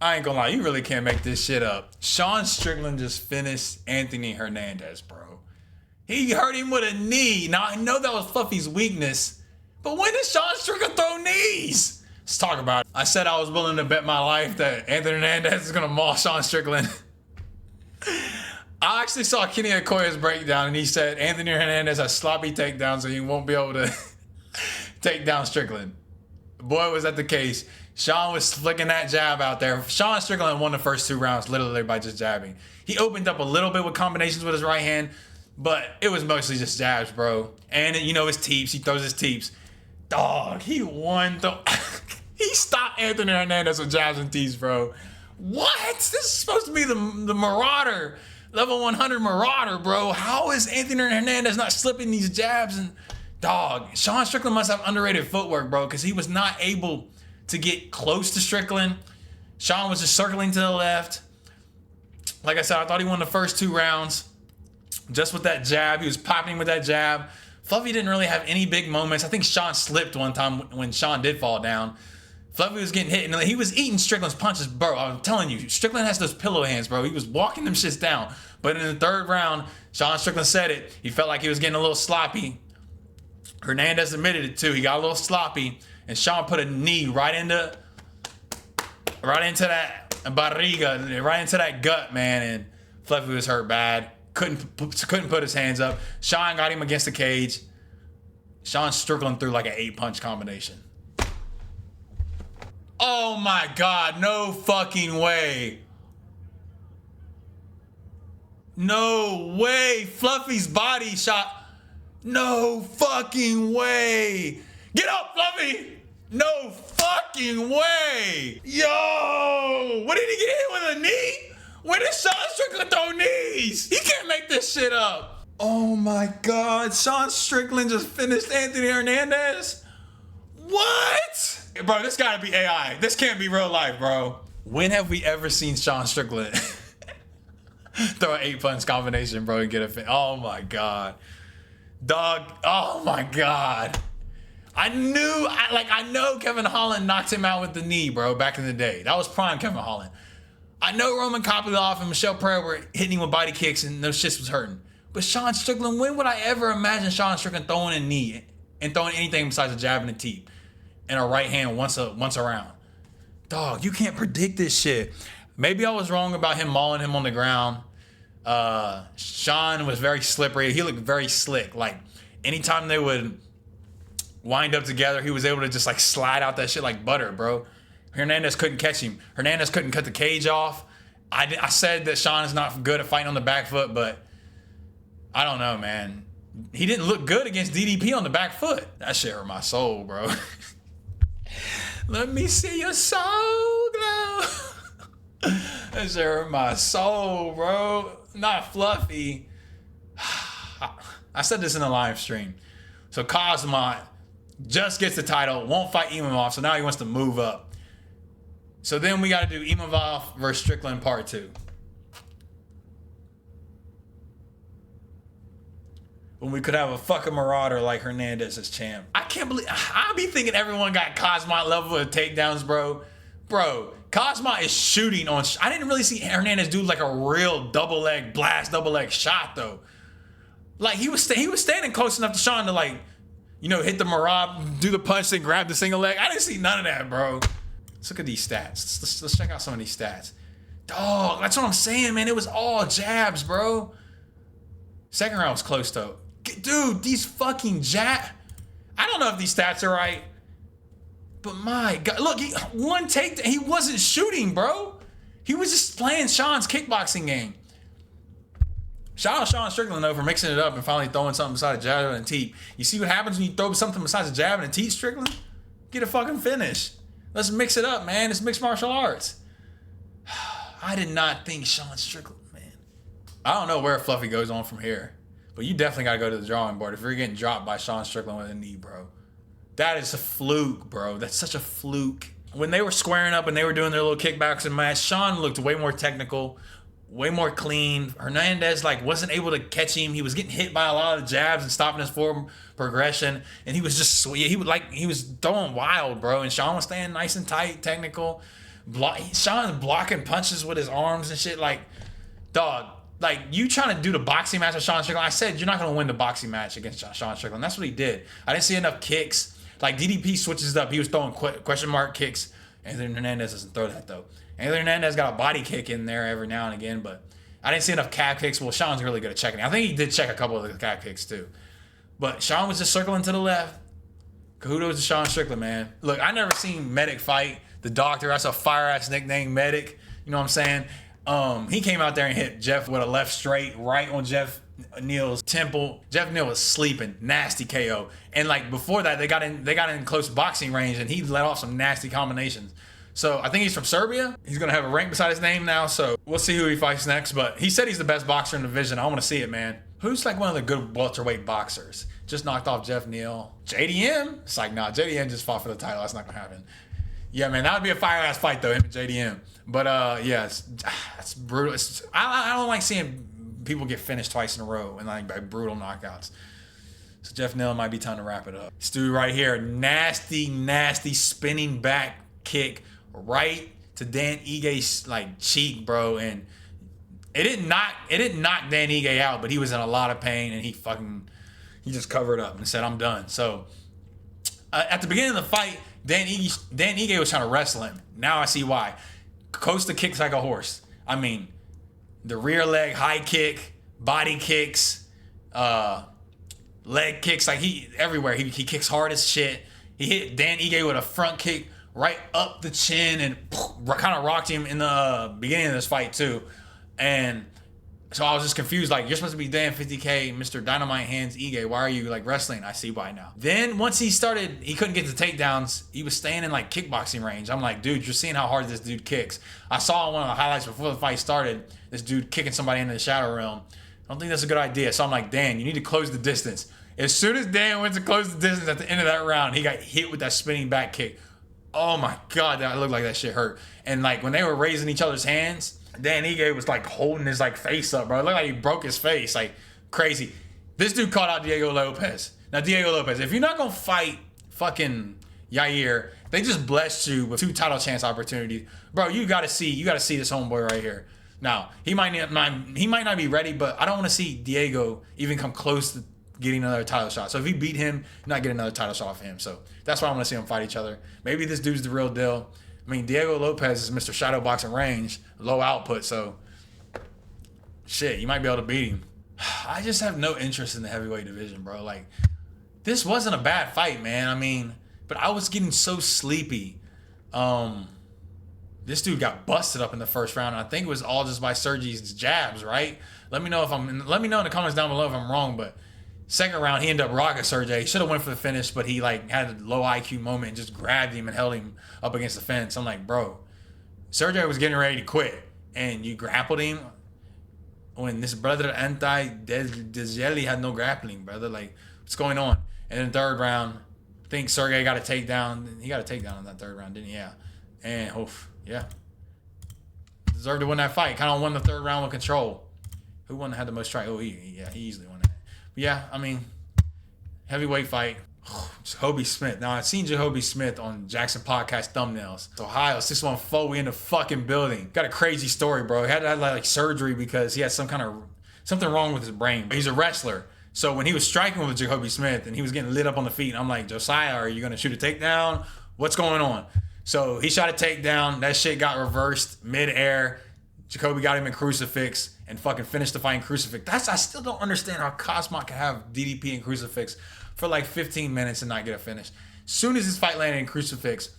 I ain't gonna lie, you really can't make this shit up. Sean Strickland just finished Anthony Hernandez, bro. He hurt him with a knee. Now, I know that was Fluffy's weakness, but when did Sean Strickland throw knees? Let's talk about it. I said I was willing to bet my life that Anthony Hernandez is gonna maul Sean Strickland. I actually saw Kenny Okoye's breakdown, and he said Anthony Hernandez has sloppy takedowns, so he won't be able to take down Strickland. Boy, was that the case. Sean was flicking that jab out there. Sean Strickland won the first 2 rounds literally by just jabbing. He opened up a little bit with combinations with his right hand, but it was mostly just jabs, bro. And you know his teeps. He throws his teeps. Dog, he won. He stopped Anthony Hernandez with jabs and teeps, bro. What? This is supposed to be the Marauder, level 100 Marauder, bro. How is Anthony Hernandez not slipping these jabs? And dog, Sean Strickland must have underrated footwork, bro, because he was not able to get close to Strickland. Sean was just circling to the left. Like I said, I thought he won the first 2 rounds just with that jab. He was popping with that jab. Fluffy didn't really have any big moments. I think Sean slipped one time when Sean did fall down. Fluffy was getting hit, and he was eating Strickland's punches, bro. I'm telling you, Strickland has those pillow hands, bro. He was walking them shits down. But in the 3rd round, Sean Strickland said it. He felt like he was getting a little sloppy. Hernandez admitted it too. He got a little sloppy, and Sean put a knee right into that barriga, right into that gut, man. And Fluffy was hurt bad. Couldn't put his hands up. Sean got him against the cage. Sean Strickland threw like an 8-punch combination. Oh my God, no fucking way. No way. Fluffy's body shot. No fucking way. Get up, Fluffy. No fucking way. Yo, what did he get hit with, a knee? When did Sean Strickland throw knees? He can't make this shit up. Oh my God, Sean Strickland just finished Anthony Hernandez? What? Bro, this gotta be AI. This can't be real life, bro. When have we ever seen Sean Strickland throw an 8-punch combination, bro, and get a fin? Oh my God. Dog, oh my God. I know Kevin Holland knocked him out with the knee, bro, back in the day. That was prime Kevin Holland. I know Roman Kopylov and Michelle Pereira were hitting him with body kicks and those shits was hurting. But Sean Strickland, when would I ever imagine Sean Strickland throwing a knee and throwing anything besides a jab and a teep and a right hand once around? Dog, you can't predict this shit. Maybe I was wrong about him mauling him on the ground. Sean was very slippery. He looked very slick. Like anytime they would wind up together, he was able to just like slide out that shit like butter, bro. Hernandez couldn't catch him. Hernandez couldn't cut the cage off. I said that Sean is not good at fighting on the back foot, but I don't know, man. He didn't look good against DDP on the back foot. That shit hurt my soul, bro. Let me see your soul glow. That shit hurt my soul, bro. Not Fluffy. I said this in the live stream. So Cosmo just gets the title, won't fight Imavov, so now he wants to move up. So then we got to do Imavov versus Strickland part 2. When we could have a fucking Marauder like Hernandez as champ. I can't believe, I be thinking everyone got Cosmo level of takedowns, bro. Bro, Cosmo is shooting on, I didn't really see Hernandez do like a real double leg shot though. Like he was standing close enough to Sean to like, you know, hit the Marauder, do the punch, then grab the single leg. I didn't see none of that, bro. Let's look at these stats. Let's check out some of these stats. Dog, that's what I'm saying, man. It was all jabs, bro. Second round was close, though. Dude, these fucking jab... I don't know if these stats are right, but my God. Look, one take, he wasn't shooting, bro. He was just playing Sean's kickboxing game. Shout out Sean Strickland, though, for mixing it up and finally throwing something besides a jab and a teep. You see what happens when you throw something besides a jab and a teep, Strickland? Get a fucking finish. Let's mix it up, man. It's mixed martial arts. I did not think Sean Strickland, man. I don't know where Fluffy goes on from here, but you definitely got to go to the drawing board if you're getting dropped by Sean Strickland with a knee, bro. That is a fluke, bro. That's such a fluke. When they were squaring up and they were doing their little kickboxing match, Sean looked way more technical, way more clean. Hernandez wasn't able to catch him. He was getting hit by a lot of jabs and stopping his forward progression, and he was just he was throwing wild, bro. And Sean was staying nice and tight, technical. Sean's blocking punches with his arms and shit. Like, dog, like you trying to do the boxing match with Sean Strickland. I said you're not going to win the boxing match against Sean Strickland. That's what he did. I didn't see enough kicks. Like DDP switches up. He was throwing question mark kicks. Anthony Hernandez doesn't throw that though. Anthony Hernandez got a body kick in there every now and again, but I didn't see enough calf kicks. Well, Sean's really good at checking. I think he did check a couple of the calf kicks too. But Sean was just circling to the left. Kudos to Sean Strickland, man. Look, I never seen Medic fight. The Doctor, that's a fire-ass nickname, Medic. You know what I'm saying? He came out there and hit Jeff with a left straight right on Jeff Neal's temple. Jeff Neal was sleeping. Nasty KO. And like before that, they got in close boxing range and he let off some nasty combinations. So I think he's from Serbia. He's going to have a rank beside his name now. So we'll see who he fights next. But he said he's the best boxer in the division. I want to see it, man. Who's like one of the good welterweight boxers? Just knocked off Jeff Neal. JDM? It's like, nah, JDM just fought for the title. That's not going to happen. Yeah, man, that would be a fire-ass fight, though, him and JDM. But, yeah, it's brutal. I don't like seeing people get finished twice in a row and like by brutal knockouts. So Jeff Neal might be time to wrap it up. This dude right here, nasty, nasty spinning back kick right to Dan Ige's like cheek, bro. And it didn't knock Dan Ige out, but he was in a lot of pain and he just covered up and said, I'm done. So at the beginning of the fight, Dan Ige was trying to wrestle him. Now I see why. Costa kicks like a horse. I mean, the rear leg high kick, body kicks, leg kicks, like everywhere. He kicks hard as shit. He hit Dan Ige with a front kick right up the chin and kind of rocked him in the beginning of this fight too. And so I was just confused. Like, you're supposed to be Dan 50K, Mr. Dynamite Hands Ige. Why are you like wrestling? I see why now. Then once he couldn't get the takedowns. He was staying in like kickboxing range. I'm like, dude, you're seeing how hard this dude kicks. I saw one of the highlights before the fight started, this dude kicking somebody into the shadow realm. I don't think that's a good idea. So I'm like, Dan, you need to close the distance. As soon as Dan went to close the distance at the end of that round, he got hit with that spinning back kick. Oh my God, that looked like that shit hurt. And like when they were raising each other's hands, Dan Ige was like holding his like face up, bro. It looked like he broke his face, like crazy. This dude called out Diego Lopez. Now Diego Lopez, if you're not gonna fight fucking Yair, they just blessed you with 2 title chance opportunities, bro. You gotta see this homeboy right here. Now he might not be ready, but I don't want to see Diego even come close to getting another title shot. So if he beat him, you're not getting another title shot off him. So that's why I want to see them fight each other. Maybe this dude's the real deal. I mean, Diego Lopez is Mr. Shadowboxing range, low output, so shit, you might be able to beat him. I just have no interest in the heavyweight division, bro. Like, this wasn't a bad fight, man. I mean, but I was getting so sleepy. This dude got busted up in the first round, and I think it was all just by Sergey's jabs, right? Let me know in the comments down below if I'm wrong, but second round, he ended up rocking Sergey. He should have went for the finish, but he like had a low IQ moment and just grabbed him and held him up against the fence. I'm like, bro, Sergey was getting ready to quit, and you grappled him when this brother Dezjeli had no grappling, brother. Like, what's going on? And then third round, I think Sergey got a takedown. He got a takedown in that third round, didn't he? Yeah. And yeah. Deserved to win that fight. Kind of won the third round with control. Who had the most strike? Oh, he easily won that. Yeah, I mean, heavyweight fight. Jacoby Smith. Now, I've seen Jacoby Smith on Jackson Podcast thumbnails. Ohio, 614, we in the fucking building. Got a crazy story, bro. He had to have like surgery because he had something wrong with his brain. He's a wrestler. So when he was striking with Jacoby Smith and he was getting lit up on the feet, I'm like, Josiah, are you going to shoot a takedown? What's going on? So he shot a takedown. That shit got reversed midair. Jacoby got him in crucifix and fucking finished the fight in crucifix. I still don't understand how Cosmo can have DDP in crucifix for like 15 minutes and not get a finish. Soon as his fight landed in crucifix,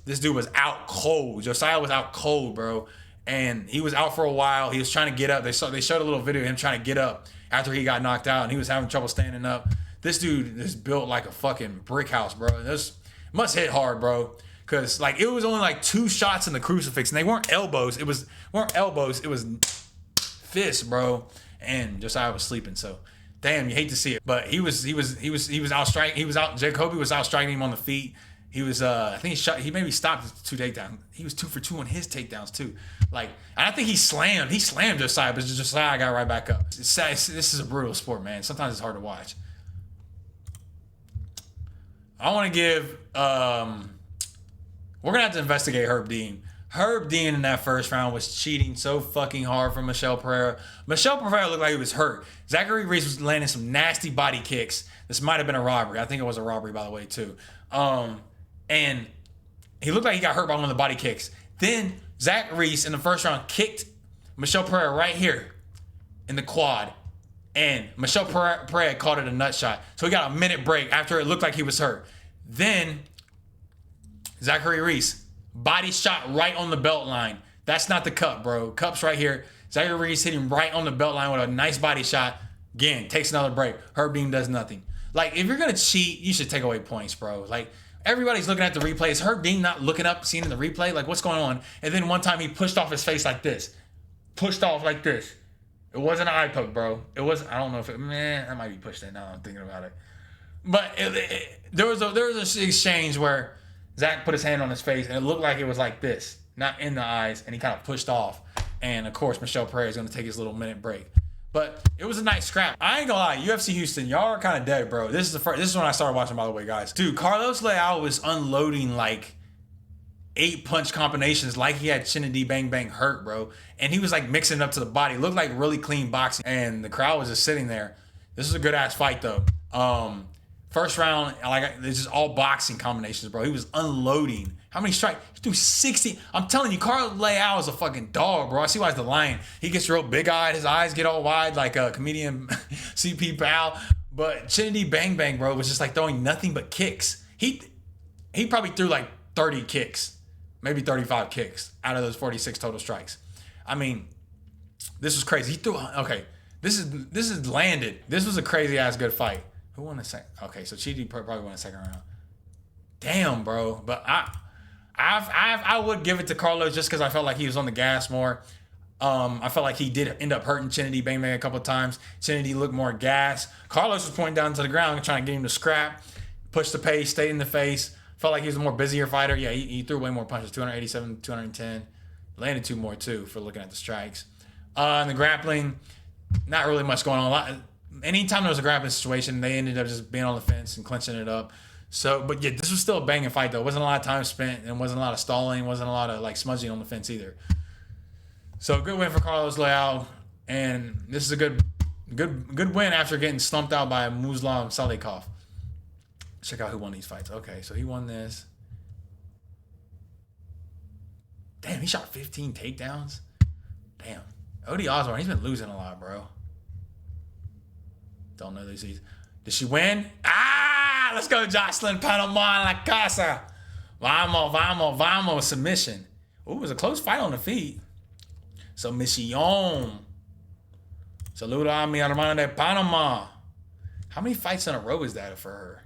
this dude was out cold. Josiah was out cold, bro. And he was out for a while. He was trying to get up. They showed a little video of him trying to get up after he got knocked out, and he was having trouble standing up. This dude is built like a fucking brick house, bro. This must hit hard, bro. Cause like it was only like 2 shots in the crucifix, and they weren't elbows. It was fists, bro. And Josiah was sleeping. So, damn, you hate to see it. But he was out striking. Jacoby was out striking him on the feet. He was I think he maybe stopped 2 takedowns. He was 2 for 2 on his takedowns too. Like, and I think he slammed Josiah, but Josiah got right back up. It's sad. This is a brutal sport, man. Sometimes it's hard to watch. I want to give We're gonna have to investigate Herb Dean. Herb Dean in that first round was cheating so fucking hard from Michel Pereira. Michel Pereira looked like he was hurt. Zachary Reese was landing some nasty body kicks. This might have been a robbery. I think it was a robbery, by the way, too. And he looked like he got hurt by one of the body kicks. Then Zach Reese in the first round kicked Michel Pereira right here in the quad. And Michel Pereira called it a nut shot. So he got a minute break after it looked like he was hurt. Then Zachary Reese, body shot right on the belt line. That's not the cup, bro. Cup's right here. Zachary Reese hitting right on the belt line with a nice body shot. Again, takes another break. Herb Dean does nothing. Like, if you're going to cheat, you should take away points, bro. Like, everybody's looking at the replay. Is Herb Dean not looking up, seeing the replay? Like, what's going on? And then one time he pushed off his face like this. Pushed off like this. It wasn't an eye poke, bro. It was, I don't know if it, man, that might be pushed in now I'm thinking about it. But there was an exchange where Zach put his hand on his face, and it looked like it was like this, not in the eyes, and he kind of pushed off. And, of course, Michel Pereira is going to take his little minute break. But it was a nice scrap. I ain't gonna lie, UFC Houston, y'all are kind of dead, bro. This is when I started watching, by the way, guys. Dude, Carlos Leal was unloading, like, 8-punch combinations like he had Chinedy Bang Bang hurt, bro. And he was, like, mixing it up to the body. It looked like really clean boxing. And the crowd was just sitting there. This is a good-ass fight, though. First round, like, this is all boxing combinations, bro. He was unloading. How many strikes? He threw 60. I'm telling you, Carlos Leal is a fucking dog, bro. I see why he's the lion. He gets real big-eyed. His eyes get all wide like a comedian CP Powell. But Chinedy Bang Bang, bro, was just, like, throwing nothing but kicks. He probably threw, like, 30 kicks. Maybe 35 kicks out of those 46 total strikes. I mean, this was crazy. He threw, okay, this is landed. This was a crazy-ass good fight. Who won the second? Okay, so Chidi probably won the second round. Damn, bro. But I would give it to Carlos just because I felt like he was on the gas more. I felt like he did end up hurting Chinedy Bang Bang a couple of times. Chinedy looked more gas. Carlos was pointing down to the ground trying to get him to scrap, push the pace, stay in the face. Felt like he was a more busier fighter. Yeah, he threw way more punches, 287, 210. Landed 2 more, too, for looking at the strikes. And the grappling, not really much going on. Anytime there was a grappling situation, they ended up just being on the fence and clinching it up. So, but yeah, this was still a banging fight, though. It wasn't a lot of time spent, and wasn't a lot of stalling, wasn't a lot of, like, smudging on the fence either. So, good win for Carlos Leal, and this is a good win after getting slumped out by Muslim Salikov. Check out who won these fights. Okay, so he won this. Damn, he shot 15 takedowns? Damn. Odie Osborne, he's been losing a lot, bro. Don't know these. Did she win? Ah! Let's go, Jocelyn Panama La Casa. Vamos, vamos, vamos. Submission. Ooh, it was a close fight on the feet. Submission. Saluda a mi hermana de Panama. How many fights in a row is that for her?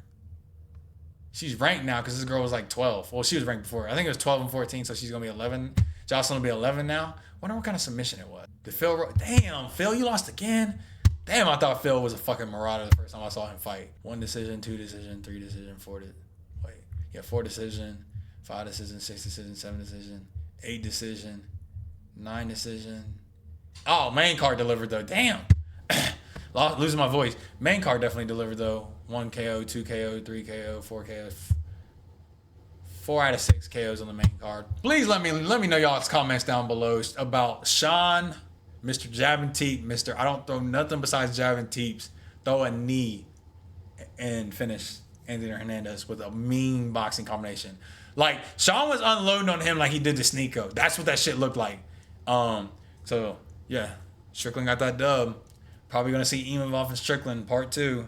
She's ranked now because this girl was like 12. Well, she was ranked before. I think it was 12 and 14, so she's going to be 11. Jocelyn will be 11 now. Wonder what kind of submission it was. Did Phil... Damn, Phil, you lost again? Damn, I thought Phil was a fucking marauder the first time I saw him fight. 1 decision, 2 decision, 3 decision, 4 decision, 5 decision, 6 decision, 7 decision, 8 decision, 9 decision. Oh, main card delivered though. Damn. Losing my voice. Main card definitely delivered though. 1 KO, 2 KO, 3 KO, 4 KO. 4 out of 6 KOs on the main card. Please let me know y'all's comments down below about Sean, Mr. Jab and Teep, Mr. I don't throw nothing besides jab and teeps. Throw a knee and finish Anthony Hernandez with a mean boxing combination. Like, Sean was unloading on him like he did to Sneeko. That's what that shit looked like. So, yeah. Strickland got that dub. Probably going to see Imavov and Strickland part 2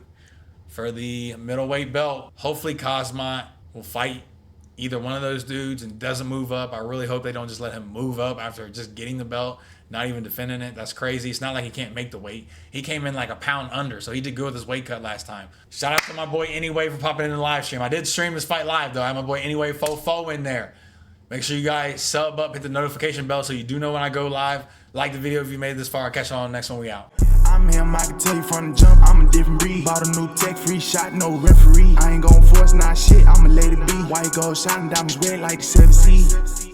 for the middleweight belt. Hopefully, Kazmat will fight either one of those dudes and doesn't move up. I really hope they don't just let him move up after just getting the belt, not even defending it. That's crazy. It's not like he can't make the weight. He came in like a pound under, so he did good with his weight cut last time. Shout out to my boy Anyway for popping in the live stream. I did stream this fight live, though. I have my boy Anyway Fofo in there. Make sure you guys sub up, hit the notification bell so you do know when I go live. Like the video if you made it this far. I'll catch you on the next one. We out. I'm him, I can tell you from the jump, I'm a different breed. Bought a new tech, free shot, no referee. I ain't gon' force, nah shit, I'ma let it be. White gold shining, diamonds red like the 7 Seas.